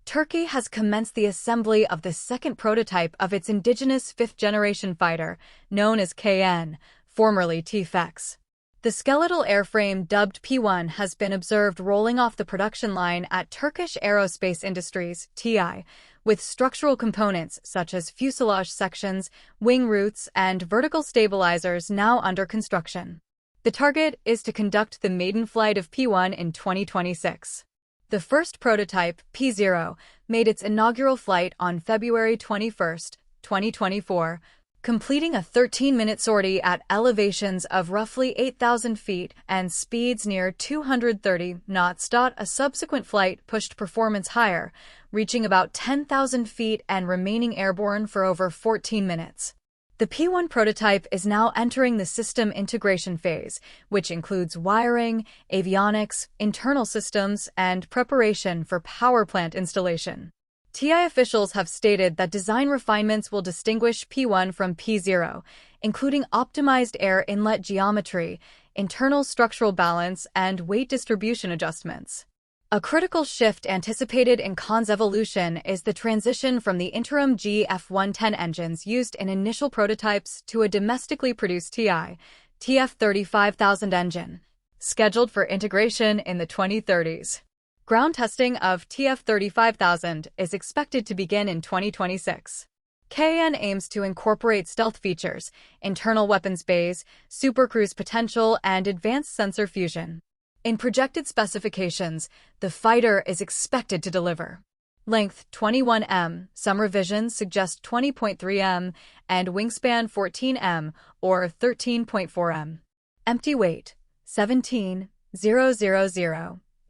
Turkey has commenced the assembly of the second prototype of its indigenous fifth-generation fighter, known as KAAN, formerly T-FEX. The skeletal airframe dubbed P-1 has been observed rolling off the production line at Turkish Aerospace Industries (TI), with structural components such as fuselage sections, wing roots, and vertical stabilizers now under construction. The target is to conduct the maiden flight of P-1 in 2026. The first prototype, P-0, made its inaugural flight on February 21, 2024, completing a 13-minute sortie at elevations of roughly 8,000 feet and speeds near 230 knots. A subsequent flight pushed performance higher, reaching about 10,000 feet and remaining airborne for over 14 minutes. The P-1 prototype is now entering the system integration phase, which includes wiring, avionics, internal systems, and preparation for power plant installation. TI officials have stated that design refinements will distinguish P-1 from P-0, including optimized air inlet geometry, internal structural balance, and weight distribution adjustments. A critical shift anticipated in KAAN's evolution is the transition from the interim GF-110 engines used in initial prototypes to a domestically produced TI, TF-35000 engine, scheduled for integration in the 2030s. Ground testing of TF-35000 is expected to begin in 2026. KAAN aims to incorporate stealth features, internal weapons bays, supercruise potential, and advanced sensor fusion. In projected specifications, the fighter is expected to deliver length 21 m, some revisions suggest 20.3 m, and wingspan 14 m or 13.4 m. Empty weight 17,000,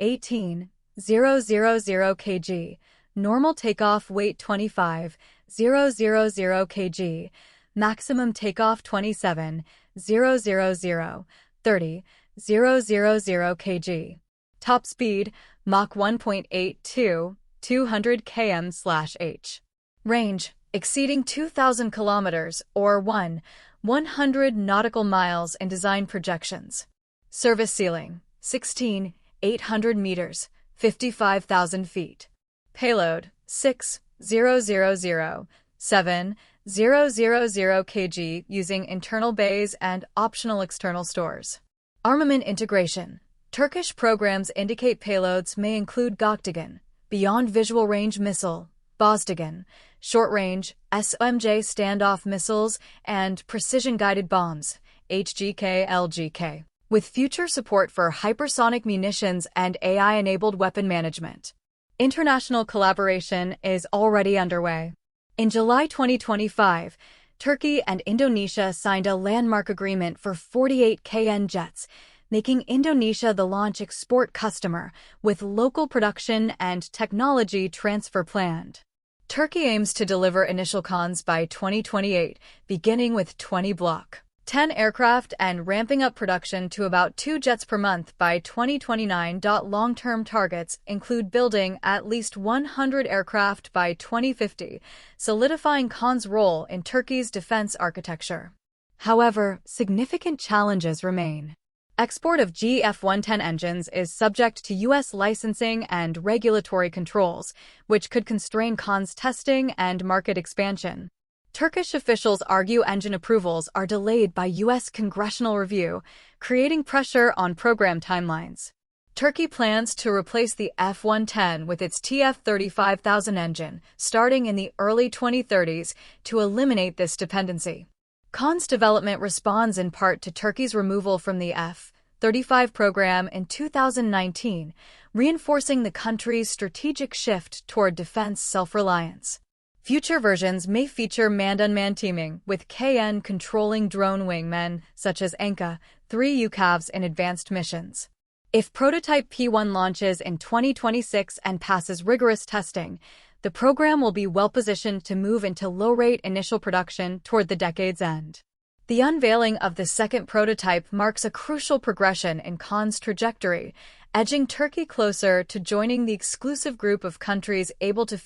18,000 kg, normal takeoff weight 25,000 kg, maximum takeoff 27,000 30,000 kg. Top speed, Mach 1.82, 200 km/h. Range, exceeding 2,000 kilometers or 100 nautical miles in design projections. Service ceiling, 16,800 meters, 55,000 feet. Payload, 6,000, 7,000 kg using internal bays and optional external stores. Armament integration. Turkish programs indicate payloads may include Göktaşan, beyond visual range missile, Bozdoğan, short-range, SOMJ standoff missiles, and precision-guided bombs, HGK-LGK, with future support for hypersonic munitions and AI-enabled weapon management. International collaboration is already underway. In July 2025, Turkey and Indonesia signed a landmark agreement for 48 KAAN jets, making Indonesia the launch export customer, with local production and technology transfer planned. Turkey aims to deliver initial KAANs by 2028, beginning with 20 Block 10 aircraft and ramping up production to about 2 jets per month by 2029. Long-term targets include building at least 100 aircraft by 2050, solidifying KAAN's role in Turkey's defense architecture. However, significant challenges remain. Export of GF-110 engines is subject to U.S. licensing and regulatory controls, which could constrain KAAN's testing and market expansion. Turkish officials argue engine approvals are delayed by U.S. congressional review, creating pressure on program timelines. Turkey plans to replace the F-110 with its TF-35000 engine, starting in the early 2030s, to eliminate this dependency. KAAN's development responds in part to Turkey's removal from the F-35 program in 2019, reinforcing the country's strategic shift toward defense self-reliance. Future versions may feature manned-unmanned teaming, with KAAN controlling drone wingmen, such as Anka 3 UCAVs in advanced missions. If prototype P-1 launches in 2026 and passes rigorous testing, the program will be well-positioned to move into low-rate initial production toward the decade's end. The unveiling of the second prototype marks a crucial progression in KAAN's trajectory, edging Turkey closer to joining the exclusive group of countries able to